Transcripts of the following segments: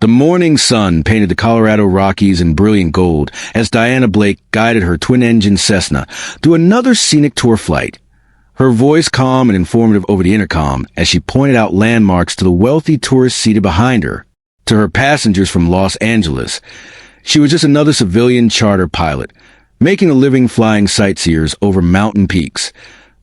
The morning sun painted the Colorado Rockies in brilliant gold as Diana Blake guided her twin-engine Cessna through another scenic tour flight. Her voice calm and informative over the intercom as she pointed out landmarks to the wealthy tourists seated behind her. To her passengers from Los Angeles, she was just another civilian charter pilot, making a living flying sightseers over mountain peaks.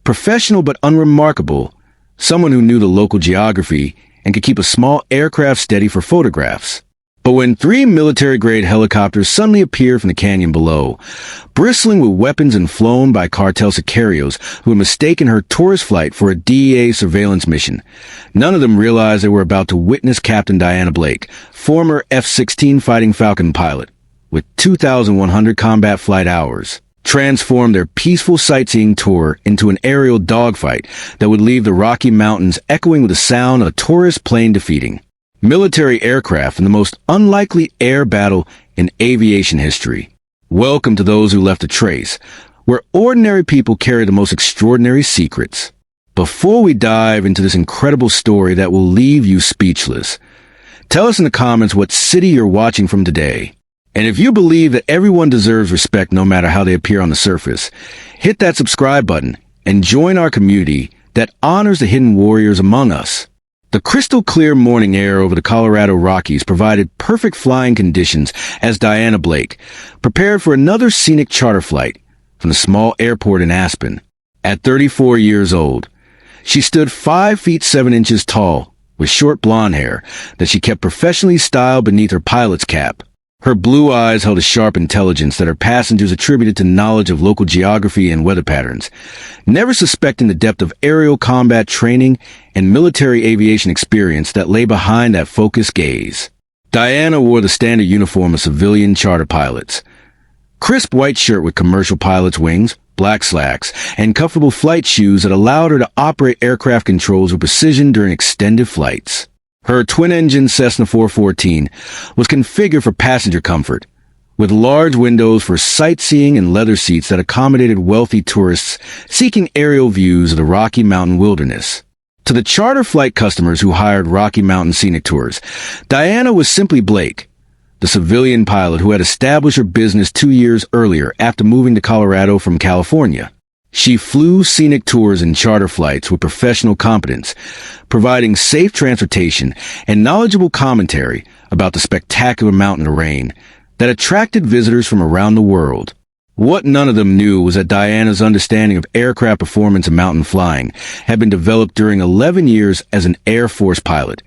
Professional but unremarkable, someone who knew the local geography and could keep a small aircraft steady for photographs. But when three military-grade helicopters suddenly appeared from the canyon below, bristling with weapons and flown by cartel sicarios who had mistaken her tourist flight for a DEA surveillance mission, none of them realized they were about to witness Captain Diana Blake, former F-16 Fighting Falcon pilot, with 2,100 combat flight hours, transform their peaceful sightseeing tour into an aerial dogfight that would leave the Rocky Mountains echoing with the sound of a tourist plane defeating military aircraft in the most unlikely air battle in aviation history. Welcome to those who left a trace, where ordinary people carry the most extraordinary secrets. Before we dive into this incredible story that will leave you speechless, tell us in the comments what city you're watching from today. And if you believe that everyone deserves respect no matter how they appear on the surface, hit that subscribe button and join our community that honors the hidden warriors among us. The crystal-clear morning air over the Colorado Rockies provided perfect flying conditions as Diana Blake prepared for another scenic charter flight from the small airport in Aspen. At 34 years old, she stood 5 feet 7 inches tall with short blonde hair that she kept professionally styled beneath her pilot's cap. Her blue eyes held a sharp intelligence that her passengers attributed to knowledge of local geography and weather patterns, never suspecting the depth of aerial combat training and military aviation experience that lay behind that focused gaze. Diana wore the standard uniform of civilian charter pilots. Crisp white shirt with commercial pilot's wings, black slacks, and comfortable flight shoes that allowed her to operate aircraft controls with precision during extended flights. Her twin-engine Cessna 414 was configured for passenger comfort, with large windows for sightseeing and leather seats that accommodated wealthy tourists seeking aerial views of the Rocky Mountain wilderness. To the charter flight customers who hired Rocky Mountain scenic tours, Diana was simply Blake, the civilian pilot who had established her business 2 years earlier after moving to Colorado from California. She flew scenic tours and charter flights with professional competence, providing safe transportation and knowledgeable commentary about the spectacular mountain terrain that attracted visitors from around the world. What none of them knew was that Diana's understanding of aircraft performance and mountain flying had been developed during 11 years as an Air Force pilot,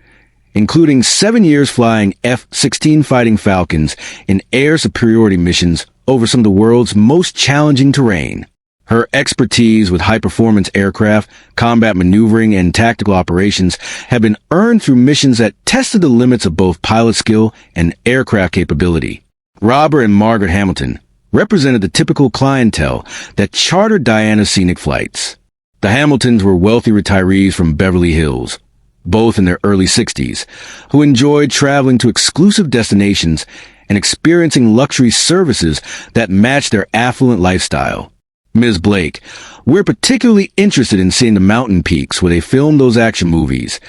including 7 years flying F-16 Fighting Falcons in air superiority missions over some of the world's most challenging terrain. Her expertise with high-performance aircraft, combat maneuvering, and tactical operations had been earned through missions that tested the limits of both pilot skill and aircraft capability. Robert and Margaret Hamilton represented the typical clientele that chartered Diana's scenic flights. The Hamiltons were wealthy retirees from Beverly Hills, both in their early 60s, who enjoyed traveling to exclusive destinations and experiencing luxury services that matched their affluent lifestyle. Ms. Blake, we're particularly interested in seeing the mountain peaks where they filmed those action movies,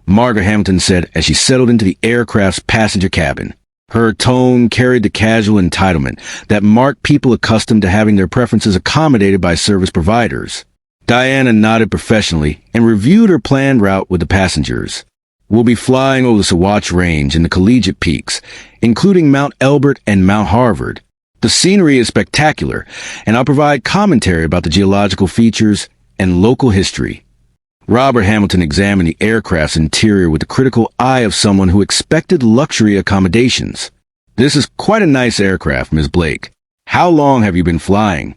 Margaret Hamilton said as she settled into the aircraft's passenger cabin. Her tone carried the casual entitlement that marked people accustomed to having their preferences accommodated by service providers. Diana nodded professionally and reviewed her planned route with the passengers. We'll be flying over the Sawatch Range and the Collegiate Peaks, including Mount Elbert and Mount Harvard. The scenery is spectacular, and I'll provide commentary about the geological features and local history. Robert Hamilton examined the aircraft's interior with the critical eye of someone who expected luxury accommodations. This is quite a nice aircraft, Ms. Blake. How long have you been flying?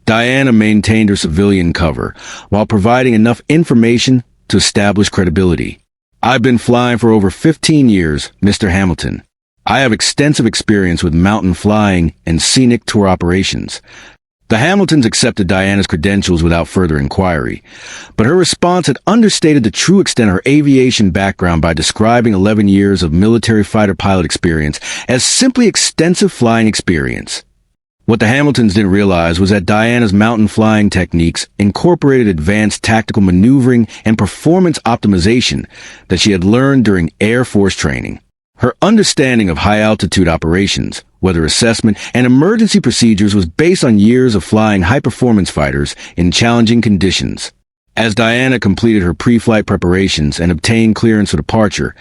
Diana maintained her civilian cover while providing enough information to establish credibility. I've been flying for over 15 years, Mr. Hamilton. I have extensive experience with mountain flying and scenic tour operations. The Hamiltons accepted Diana's credentials without further inquiry, but her response had understated the true extent of her aviation background by describing 11 years of military fighter pilot experience as simply extensive flying experience. What the Hamiltons didn't realize was that Diana's mountain flying techniques incorporated advanced tactical maneuvering and performance optimization that she had learned during Air Force training. Her understanding of high-altitude operations, weather assessment, and emergency procedures was based on years of flying high-performance fighters in challenging conditions. As Diana completed her pre-flight preparations and obtained clearance for departure,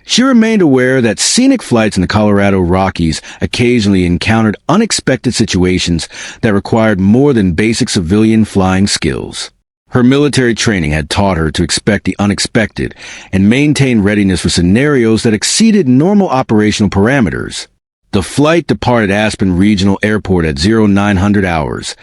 she remained aware that scenic flights in the Colorado Rockies occasionally encountered unexpected situations that required more than basic civilian flying skills. Her military training had taught her to expect the unexpected and maintain readiness for scenarios that exceeded normal operational parameters. The flight departed Aspen Regional Airport at 0900 hours,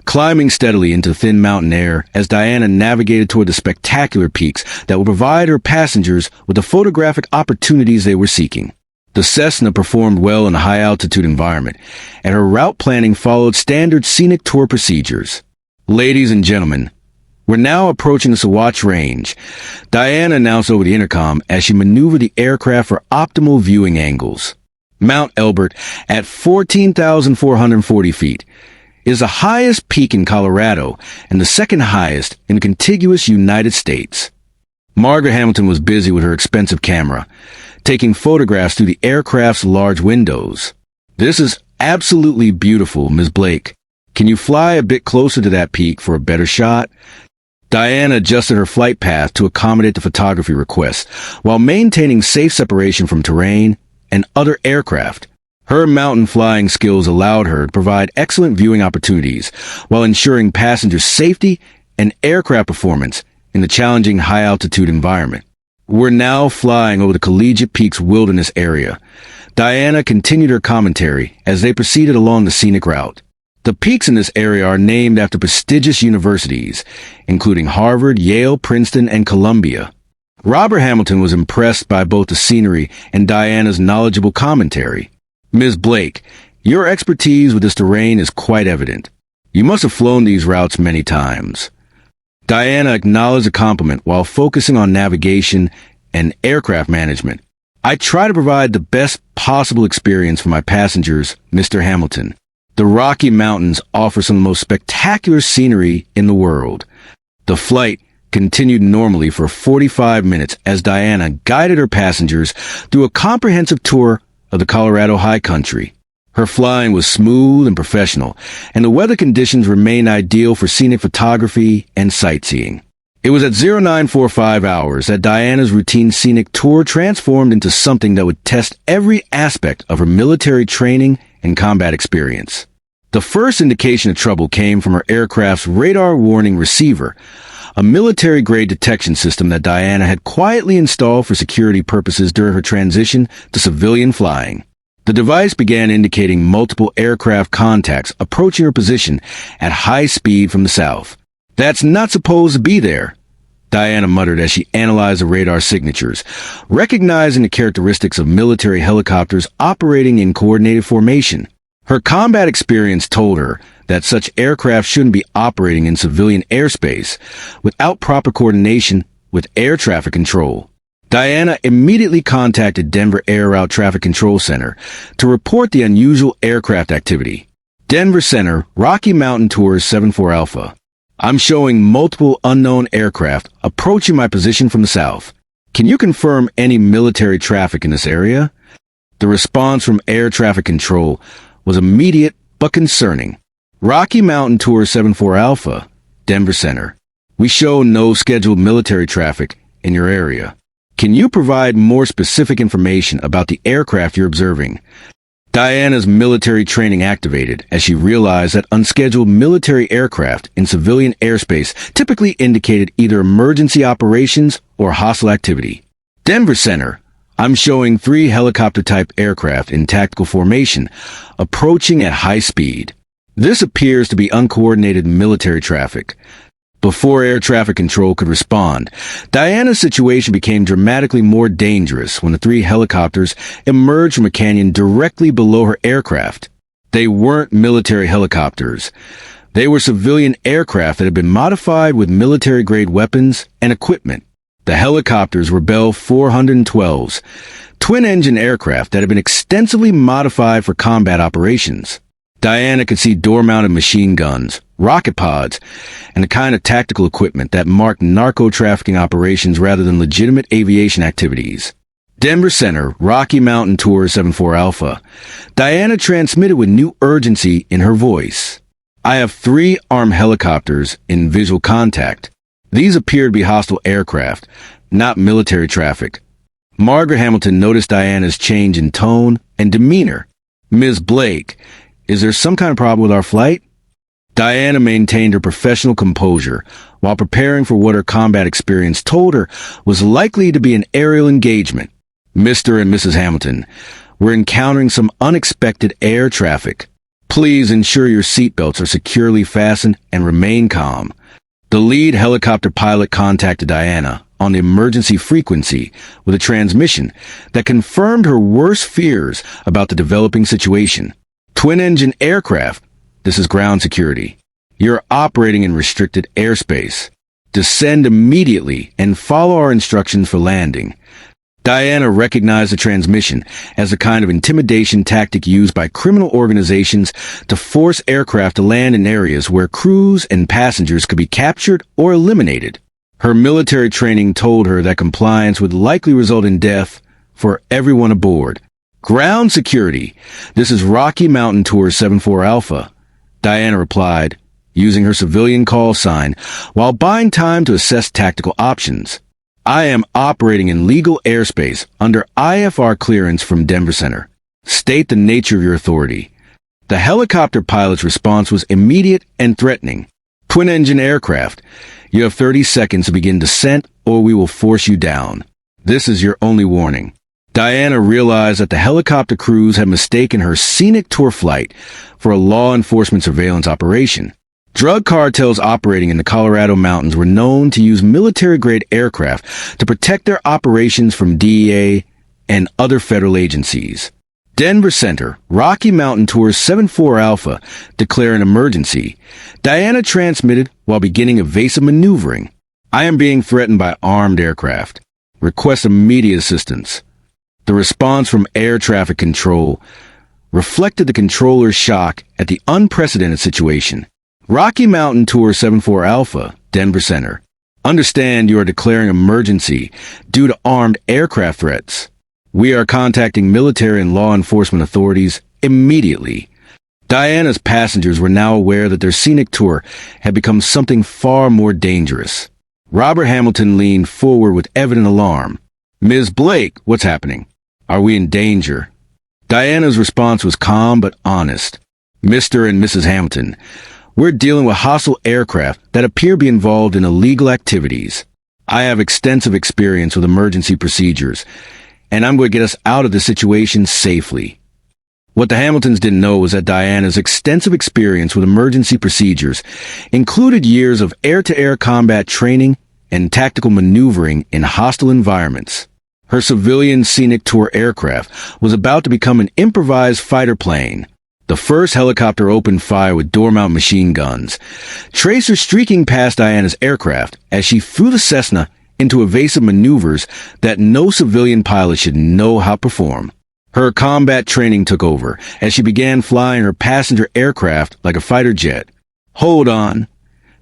climbing steadily into thin mountain air as Diana navigated toward the spectacular peaks that would provide her passengers with the photographic opportunities they were seeking. The Cessna performed well in a high-altitude environment, and her route planning followed standard scenic tour procedures. Ladies and gentlemen, we're now approaching the Sawatch Range, Diana announced over the intercom as she maneuvered the aircraft for optimal viewing angles. Mount Elbert, at 14,440 feet, is the highest peak in Colorado and the second highest in the contiguous United States. Margaret Hamilton was busy with her expensive camera, taking photographs through the aircraft's large windows. "This is absolutely beautiful, Ms. Blake. Can you fly a bit closer to that peak for a better shot?" Diana adjusted her flight path to accommodate the photography request, while maintaining safe separation from terrain and other aircraft. Her mountain flying skills allowed her to provide excellent viewing opportunities while ensuring passenger safety and aircraft performance in the challenging high-altitude environment. "We're now flying over the Collegiate Peaks wilderness area." Diana continued her commentary as they proceeded along the scenic route. The peaks in this area are named after prestigious universities, including Harvard, Yale, Princeton, and Columbia. Robert Hamilton was impressed by both the scenery and Diana's knowledgeable commentary. "Ms. Blake, your expertise with this terrain is quite evident. You must have flown these routes many times." Diana acknowledged the compliment while focusing on navigation and aircraft management. "I try to provide the best possible experience for my passengers, Mr. Hamilton. The Rocky Mountains offer some of the most spectacular scenery in the world." The flight continued normally for 45 minutes as Diana guided her passengers through a comprehensive tour of the Colorado high country. Her flying was smooth and professional, and the weather conditions remained ideal for scenic photography and sightseeing. It was at 0945 hours that Diana's routine scenic tour transformed into something that would test every aspect of her military training and combat experience. The first indication of trouble came from her aircraft's radar warning receiver, a military-grade detection system that Diana had quietly installed for security purposes during her transition to civilian flying. The device began indicating multiple aircraft contacts approaching her position at high speed from the south. "That's not supposed to be there," Diana muttered as she analyzed the radar signatures, recognizing the characteristics of military helicopters operating in coordinated formation. Her combat experience told her that such aircraft shouldn't be operating in civilian airspace without proper coordination with air traffic control. Diana immediately contacted Denver Air Route Traffic Control Center to report the unusual aircraft activity. "Denver Center, Rocky Mountain Tours 74 Alpha. I'm showing multiple unknown aircraft approaching my position from the south. Can you confirm any military traffic in this area?" The response from air traffic control was immediate but concerning. "Rocky Mountain Tour 74 Alpha, Denver Center. We show no scheduled military traffic in your area. Can you provide more specific information about the aircraft you're observing?" Diana's military training activated as she realized that unscheduled military aircraft in civilian airspace typically indicated either emergency operations or hostile activity. "Denver Center, I'm showing 3 helicopter-type aircraft in tactical formation, approaching at high speed. This appears to be uncoordinated military traffic." Before air traffic control could respond, Diana's situation became dramatically more dangerous when the 3 helicopters emerged from a canyon directly below her aircraft. They weren't military helicopters. They were civilian aircraft that had been modified with military-grade weapons and equipment. The helicopters were Bell 412s, twin-engine aircraft that had been extensively modified for combat operations. Diana could see door-mounted machine guns, rocket pods, and the kind of tactical equipment that marked narco-trafficking operations rather than legitimate aviation activities. Denver Center, Rocky Mountain Tour 74 Alpha. Diana transmitted with new urgency in her voice. I have 3 armed helicopters in visual contact. These appear to be hostile aircraft, not military traffic. Margaret Hamilton noticed Diana's change in tone and demeanor. Ms. Blake, is there some kind of problem with our flight? Diana maintained her professional composure while preparing for what her combat experience told her was likely to be an aerial engagement. Mr. and Mrs. Hamilton, we're encountering some unexpected air traffic. Please ensure your seatbelts are securely fastened and remain calm. The lead helicopter pilot contacted Diana on the emergency frequency with a transmission that confirmed her worst fears about the developing situation. Twin-engine aircraft, this is ground security. You're operating in restricted airspace. Descend immediately and follow our instructions for landing. Diana recognized the transmission as a kind of intimidation tactic used by criminal organizations to force aircraft to land in areas where crews and passengers could be captured or eliminated. Her military training told her that compliance would likely result in death for everyone aboard. Ground security, this is Rocky Mountain Tour 74 Alpha. Diana replied, using her civilian call sign while buying time to assess tactical options. I am operating in legal airspace under IFR clearance from Denver Center. State the nature of your authority. The helicopter pilot's response was immediate and threatening. Twin-engine aircraft, you have 30 seconds to begin descent or we will force you down. This is your only warning. Diana realized that the helicopter crews had mistaken her scenic tour flight for a law enforcement surveillance operation. Drug cartels operating in the Colorado mountains were known to use military-grade aircraft to protect their operations from DEA and other federal agencies. Denver Center, Rocky Mountain Tour 74 Alpha, declare an emergency. Diana transmitted while beginning evasive maneuvering. I am being threatened by armed aircraft. Request immediate assistance. The response from air traffic control reflected the controller's shock at the unprecedented situation. Rocky Mountain Tour 74 Alpha, Denver Center. Understand you are declaring emergency due to armed aircraft threats. We are contacting military and law enforcement authorities immediately. Diana's passengers were now aware that their scenic tour had become something far more dangerous. Robert Hamilton leaned forward with evident alarm. Ms. Blake, what's happening? Are we in danger? Diana's response was calm but honest. Mr. and Mrs. Hamilton, we're dealing with hostile aircraft that appear to be involved in illegal activities. I have extensive experience with emergency procedures, and I'm going to get us out of this situation safely. What the Hamiltons didn't know was that Diana's extensive experience with emergency procedures included years of air-to-air combat training and tactical maneuvering in hostile environments. Her civilian scenic tour aircraft was about to become an improvised fighter plane. The first helicopter opened fire with door-mount machine guns, tracers streaking past Diana's aircraft as she flew the Cessna into evasive maneuvers that no civilian pilot should know how to perform. Her combat training took over as she began flying her passenger aircraft like a fighter jet. Hold on,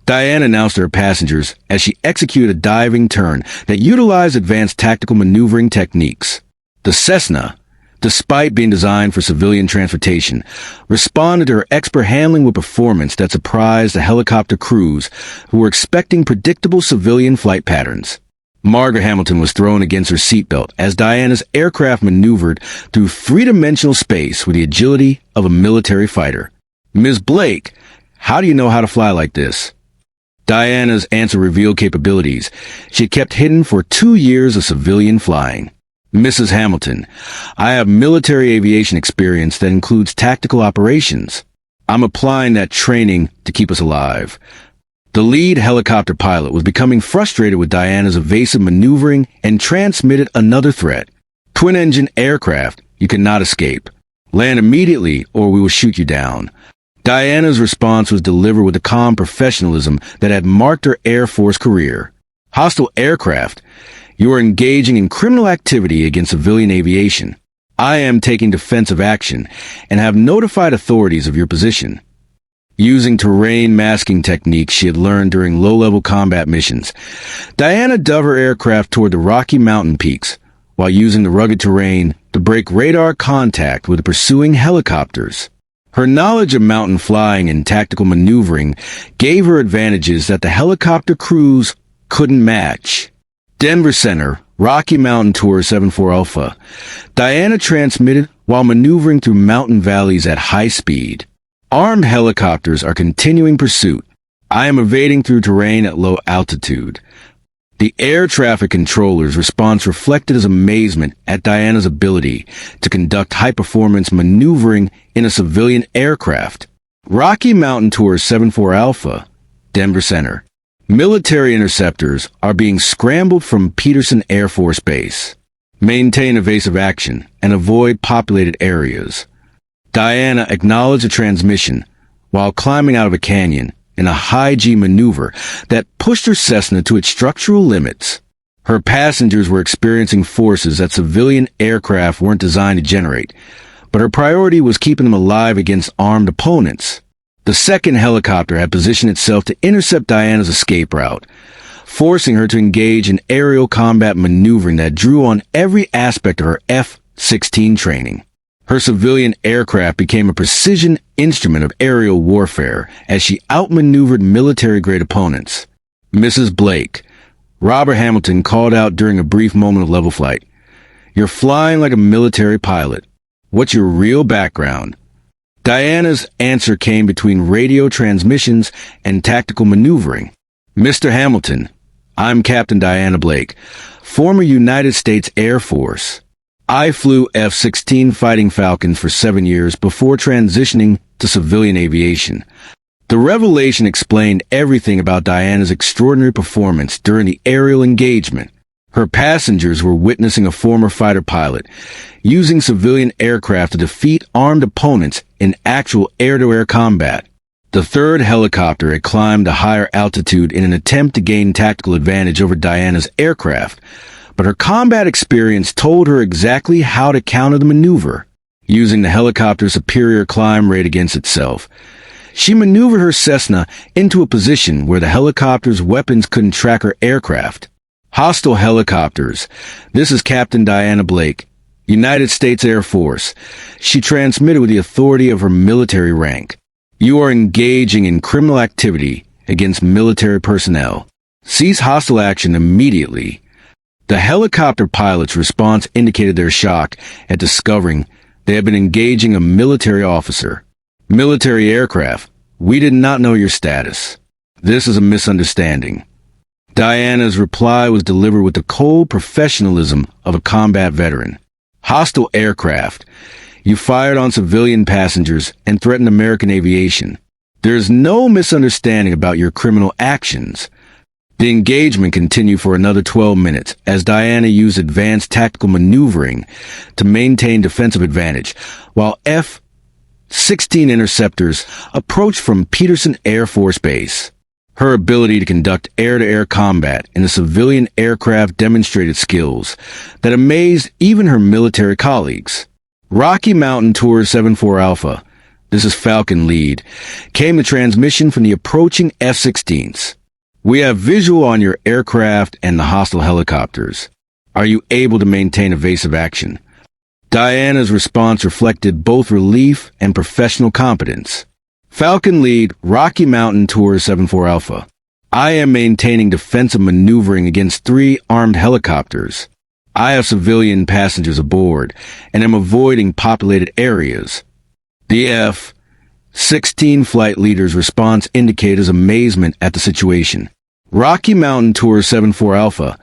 Diana announced to her passengers as she executed a diving turn that utilized advanced tactical maneuvering techniques. The Cessna, despite being designed for civilian transportation, responded to her expert handling with performance that surprised the helicopter crews who were expecting predictable civilian flight patterns. Margaret Hamilton was thrown against her seatbelt as Diana's aircraft maneuvered through three-dimensional space with the agility of a military fighter. Ms. Blake, how do you know how to fly like this? Diana's answer revealed capabilities she had kept hidden for 2 years of civilian flying. Mrs. Hamilton, I have military aviation experience that includes tactical operations. I'm applying that training to keep us alive. The lead helicopter pilot was becoming frustrated with Diana's evasive maneuvering and transmitted another threat. Twin-engine aircraft, you cannot escape. Land immediately or we will shoot you down. Diana's response was delivered with the calm professionalism that had marked her Air Force career. Hostile aircraft, you are engaging in criminal activity against civilian aviation. I am taking defensive action and have notified authorities of your position. Using terrain masking techniques she had learned during low-level combat missions, Diana dove her aircraft toward the Rocky Mountain Peaks, while using the rugged terrain to break radar contact with the pursuing helicopters. Her knowledge of mountain flying and tactical maneuvering gave her advantages that the helicopter crews couldn't match. Denver Center, Rocky Mountain Tour 74 Alpha. Diana transmitted while maneuvering through mountain valleys at high speed. Armed helicopters are continuing pursuit. I am evading through terrain at low altitude. The air traffic controller's response reflected his amazement at Diana's ability to conduct high-performance maneuvering in a civilian aircraft. Rocky Mountain Tour 74 Alpha, Denver Center. Military interceptors are being scrambled from Peterson Air Force Base. Maintain evasive action and avoid populated areas. Diana acknowledged the transmission while climbing out of a canyon in a high-G maneuver that pushed her Cessna to its structural limits. Her passengers were experiencing forces that civilian aircraft weren't designed to generate, but her priority was keeping them alive against armed opponents. The second helicopter had positioned itself to intercept Diana's escape route, forcing her to engage in aerial combat maneuvering that drew on every aspect of her F-16 training. Her civilian aircraft became a precision instrument of aerial warfare as she outmaneuvered military-grade opponents. Mrs. Blake, Robert Hamilton called out during a brief moment of level flight. "You're flying like a military pilot. What's your real background?" Diana's answer came between radio transmissions and tactical maneuvering. "Mr. Hamilton, I'm Captain Diana Blake, former United States Air Force. I flew F-16 Fighting Falcons for 7 years before transitioning to civilian aviation." The revelation explained everything about Diana's extraordinary performance during the aerial engagement. Her passengers were witnessing a former fighter pilot using civilian aircraft to defeat armed opponents in actual air-to-air combat. The third helicopter had climbed a higher altitude in an attempt to gain tactical advantage over Diana's aircraft, but her combat experience told her exactly how to counter the maneuver. Using the helicopter's superior climb rate against itself, she maneuvered her Cessna into a position where the helicopter's weapons couldn't track her aircraft. Hostile helicopters. This is Captain Diana Blake, United States Air Force. She transmitted with the authority of her military rank. "You are engaging in criminal activity against military personnel. Cease hostile action immediately." The helicopter pilot's response indicated their shock at discovering they had been engaging a military officer. "Military aircraft, we did not know your status. This is a misunderstanding." Diana's reply was delivered with the cold professionalism of a combat veteran. "Hostile aircraft. You fired on civilian passengers and threatened American aviation. There is no misunderstanding about your criminal actions." The engagement continued for another 12 minutes as Diana used advanced tactical maneuvering to maintain defensive advantage, while F-16 interceptors approached from Peterson Air Force Base. Her ability to conduct air-to-air combat in a civilian aircraft demonstrated skills that amazed even her military colleagues. Rocky Mountain Tour 74 Alpha, this is Falcon Lead, came the transmission from the approaching F-16s. "We have visual on your aircraft and the hostile helicopters. Are you able to maintain evasive action?" Diana's response reflected both relief and professional competence. Falcon Lead, Rocky Mountain Tour 74 Alpha. "I am maintaining defensive maneuvering against 3 armed helicopters. I have civilian passengers aboard and am avoiding populated areas." The F-16 flight leader's response indicated his amazement at the situation. Rocky Mountain Tour 74 Alpha.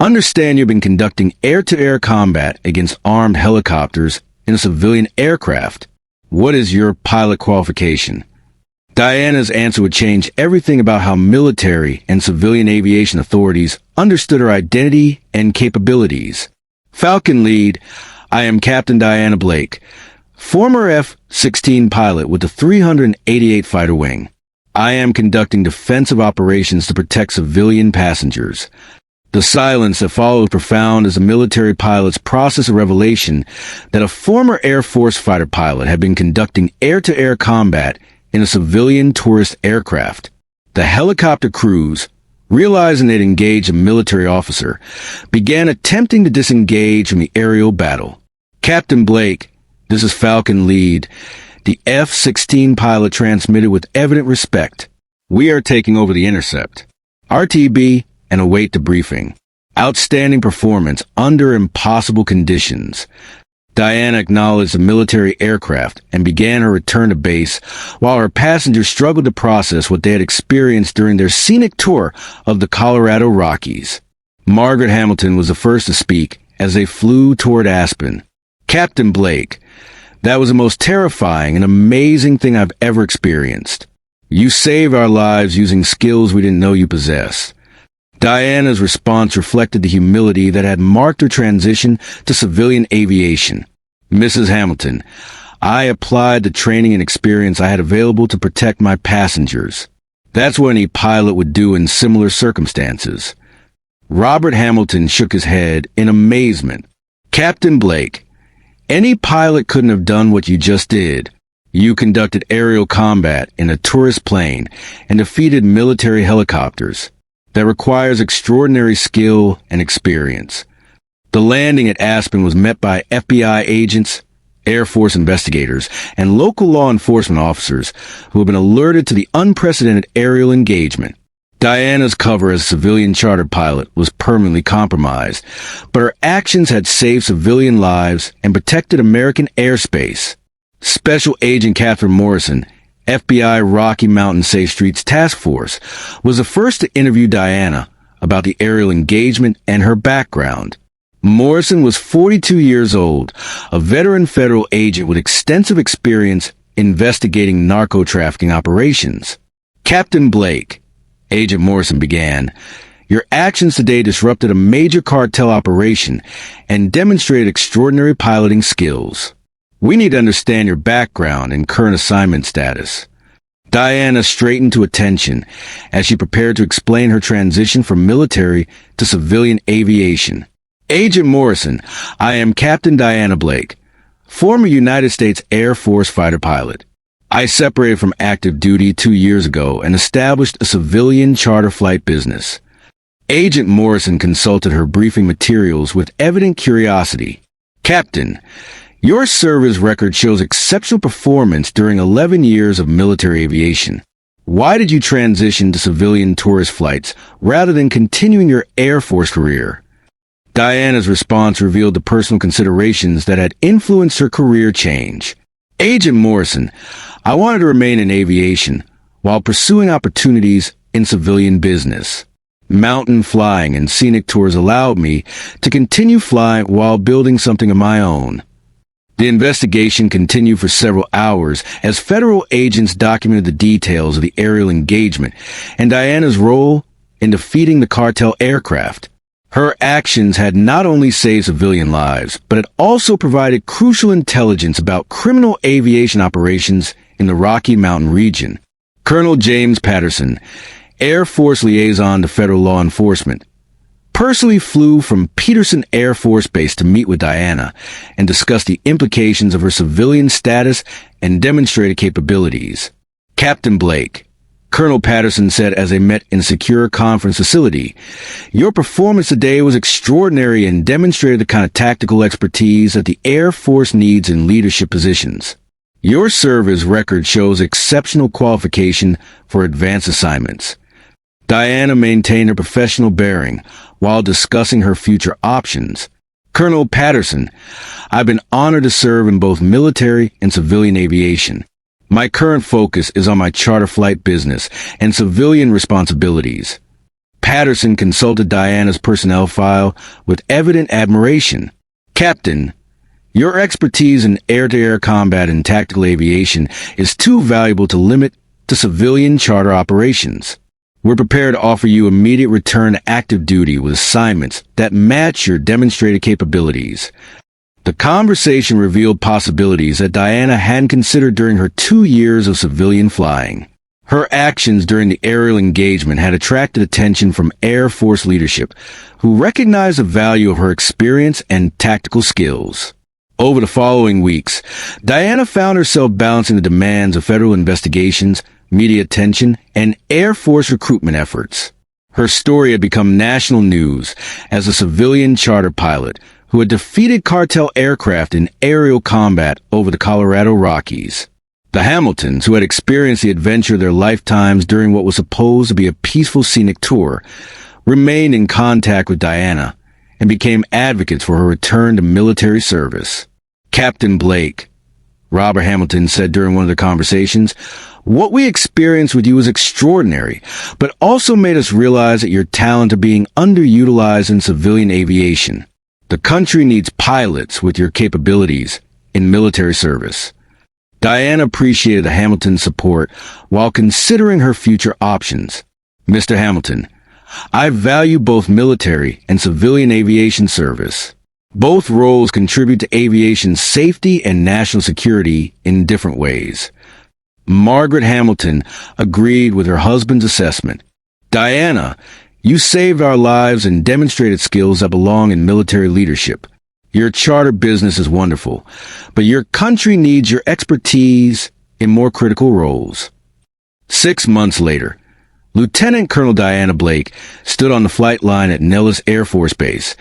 "Understand you've been conducting air-to-air combat against armed helicopters in a civilian aircraft. What is your pilot qualification?" Diana's answer would change everything about how military and civilian aviation authorities understood her identity and capabilities. Falcon Lead, "I am Captain Diana Blake, former F-16 pilot with the 388 Fighter Wing. I am conducting defensive operations to protect civilian passengers." The silence that followed was profound as the military pilots processed a revelation that a former Air Force fighter pilot had been conducting air-to-air combat in a civilian tourist aircraft. The helicopter crews, realizing they'd engaged a military officer, began attempting to disengage from the aerial battle. "Captain Blake, this is Falcon Lead." The F-16 pilot transmitted with evident respect. "We are taking over the intercept. RTB and await debriefing. Outstanding performance under impossible conditions." Diana acknowledged the military aircraft and began her return to base, while her passengers struggled to process what they had experienced during their scenic tour of the Colorado Rockies. Margaret Hamilton was the first to speak as they flew toward Aspen. "Captain Blake, that was the most terrifying and amazing thing I've ever experienced. You saved our lives using skills we didn't know you possessed." Diana's response reflected the humility that had marked her transition to civilian aviation. "Mrs. Hamilton, I applied the training and experience I had available to protect my passengers. That's what any pilot would do in similar circumstances." Robert Hamilton shook his head in amazement. "Captain Blake, any pilot couldn't have done what you just did. You conducted aerial combat in a tourist plane and defeated military helicopters. That requires extraordinary skill and experience." The landing at Aspen was met by FBI agents, Air Force investigators, and local law enforcement officers who had been alerted to the unprecedented aerial engagement. Diana's cover as a civilian charter pilot was permanently compromised, but her actions had saved civilian lives and protected American airspace. Special Agent Catherine Morrison, FBI Rocky Mountain Safe Streets Task Force, was the first to interview Diana about the aerial engagement and her background. Morrison was 42 years old, a veteran federal agent with extensive experience investigating narco-trafficking operations. "Captain Blake," Agent Morrison began, "your actions today disrupted a major cartel operation and demonstrated extraordinary piloting skills. We need to understand your background and current assignment status." Diana straightened to attention as she prepared to explain her transition from military to civilian aviation. "Agent Morrison, I am Captain Diana Blake, former United States Air Force fighter pilot. I separated from active duty 2 years ago and established a civilian charter flight business." Agent Morrison consulted her briefing materials with evident curiosity. "Captain, your service record shows exceptional performance during 11 years of military aviation. Why did you transition to civilian tourist flights rather than continuing your Air Force career?" Diana's response revealed the personal considerations that had influenced her career change. "Agent Morrison, I wanted to remain in aviation while pursuing opportunities in civilian business. Mountain flying and scenic tours allowed me to continue flying while building something of my own." The investigation continued for several hours as federal agents documented the details of the aerial engagement and Diana's role in defeating the cartel aircraft. Her actions had not only saved civilian lives, but it also provided crucial intelligence about criminal aviation operations in the Rocky Mountain region. Colonel James Patterson, Air Force liaison to federal law enforcement, personally flew from Peterson Air Force Base to meet with Diana and discuss the implications of her civilian status and demonstrated capabilities. "Captain Blake," Colonel Patterson said as they met in a secure conference facility, "your performance today was extraordinary and demonstrated the kind of tactical expertise that the Air Force needs in leadership positions. Your service record shows exceptional qualification for advanced assignments." Diana maintained her professional bearing while discussing her future options. "Colonel Patterson, I've been honored to serve in both military and civilian aviation. My current focus is on my charter flight business and civilian responsibilities." Patterson consulted Diana's personnel file with evident admiration. "Captain, your expertise in air-to-air combat and tactical aviation is too valuable to limit to civilian charter operations. We're prepared to offer you immediate return to active duty with assignments that match your demonstrated capabilities." The conversation revealed possibilities that Diana hadn't considered during her 2 years of civilian flying. Her actions during the aerial engagement had attracted attention from Air Force leadership, who recognized the value of her experience and tactical skills. Over the following weeks, Diana found herself balancing the demands of federal investigations, media attention, and Air Force recruitment efforts. Her story had become national news as a civilian charter pilot who had defeated cartel aircraft in aerial combat over the Colorado Rockies. The Hamiltons, who had experienced the adventure of their lifetimes during what was supposed to be a peaceful scenic tour, remained in contact with Diana and became advocates for her return to military service. "Captain Blake," Robert Hamilton said during one of their conversations, "what we experienced with you was extraordinary, but also made us realize that your talent are being underutilized in civilian aviation. The country needs pilots with your capabilities in military service." Diana appreciated the Hamilton's support while considering her future options. "Mr. Hamilton, I value both military and civilian aviation service. Both roles contribute to aviation safety and national security in different ways." Margaret Hamilton agreed with her husband's assessment. "Diana, you saved our lives and demonstrated skills that belong in military leadership. Your charter business is wonderful, but your country needs your expertise in more critical roles." 6 months later, Lieutenant Colonel Diana Blake stood on the flight line at Nellis Air Force Base,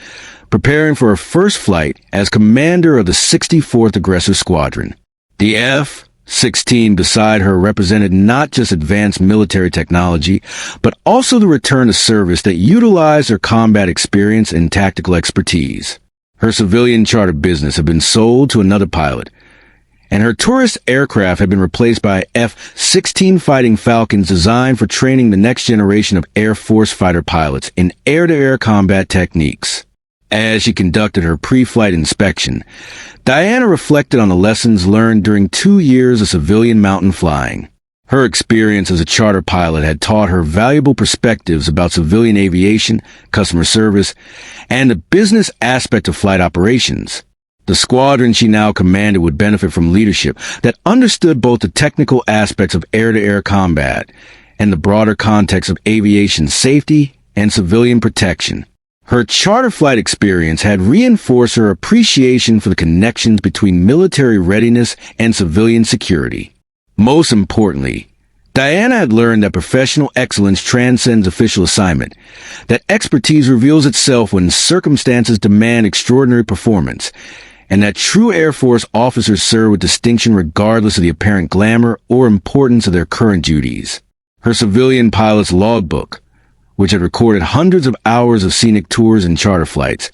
preparing for her first flight as commander of the 64th Aggressor Squadron. The F-16 beside her represented not just advanced military technology, but also the return to service that utilized her combat experience and tactical expertise. Her civilian charter business had been sold to another pilot, and her tourist aircraft had been replaced by F-16 Fighting Falcons designed for training the next generation of Air Force fighter pilots in air-to-air combat techniques. As she conducted her pre-flight inspection, Diana reflected on the lessons learned during 2 years of civilian mountain flying. Her experience as a charter pilot had taught her valuable perspectives about civilian aviation, customer service, and the business aspect of flight operations. The squadron she now commanded would benefit from leadership that understood both the technical aspects of air-to-air combat and the broader context of aviation safety and civilian protection. Her charter flight experience had reinforced her appreciation for the connections between military readiness and civilian security. Most importantly, Diana had learned that professional excellence transcends official assignment, that expertise reveals itself when circumstances demand extraordinary performance, and that true Air Force officers serve with distinction regardless of the apparent glamour or importance of their current duties. Her civilian pilot's logbook, which had recorded hundreds of hours of scenic tours and charter flights,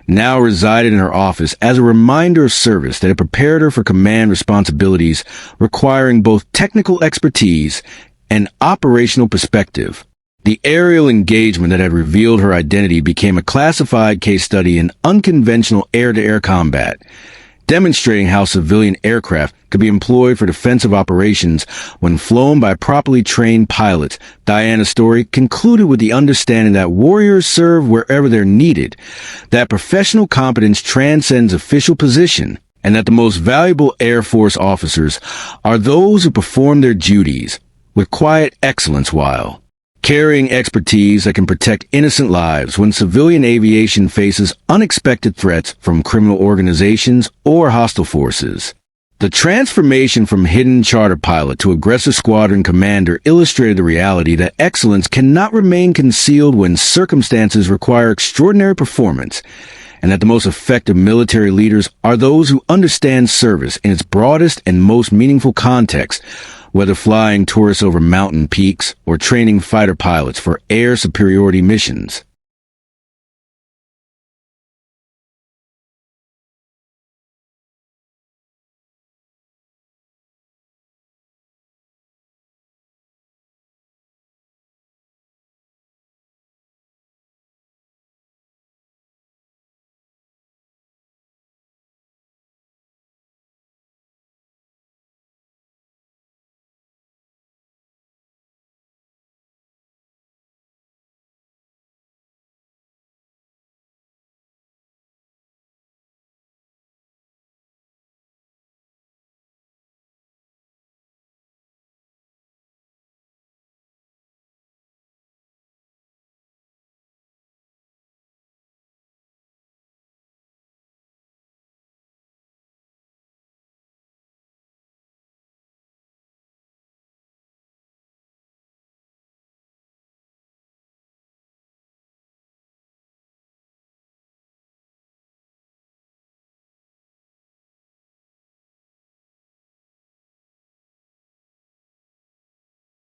now resided in her office as a reminder of service that had prepared her for command responsibilities requiring both technical expertise and operational perspective. The aerial engagement that had revealed her identity became a classified case study in unconventional air-to-air combat, demonstrating how civilian aircraft could be employed for defensive operations when flown by properly trained pilots. Diana's story concluded with the understanding that warriors serve wherever they're needed, that professional competence transcends official position, and that the most valuable Air Force officers are those who perform their duties with quiet excellence while carrying expertise that can protect innocent lives when civilian aviation faces unexpected threats from criminal organizations or hostile forces. The transformation from hidden charter pilot to aggressor squadron commander illustrated the reality that excellence cannot remain concealed when circumstances require extraordinary performance, and that the most effective military leaders are those who understand service in its broadest and most meaningful context, whether flying tourists over mountain peaks or training fighter pilots for air superiority missions.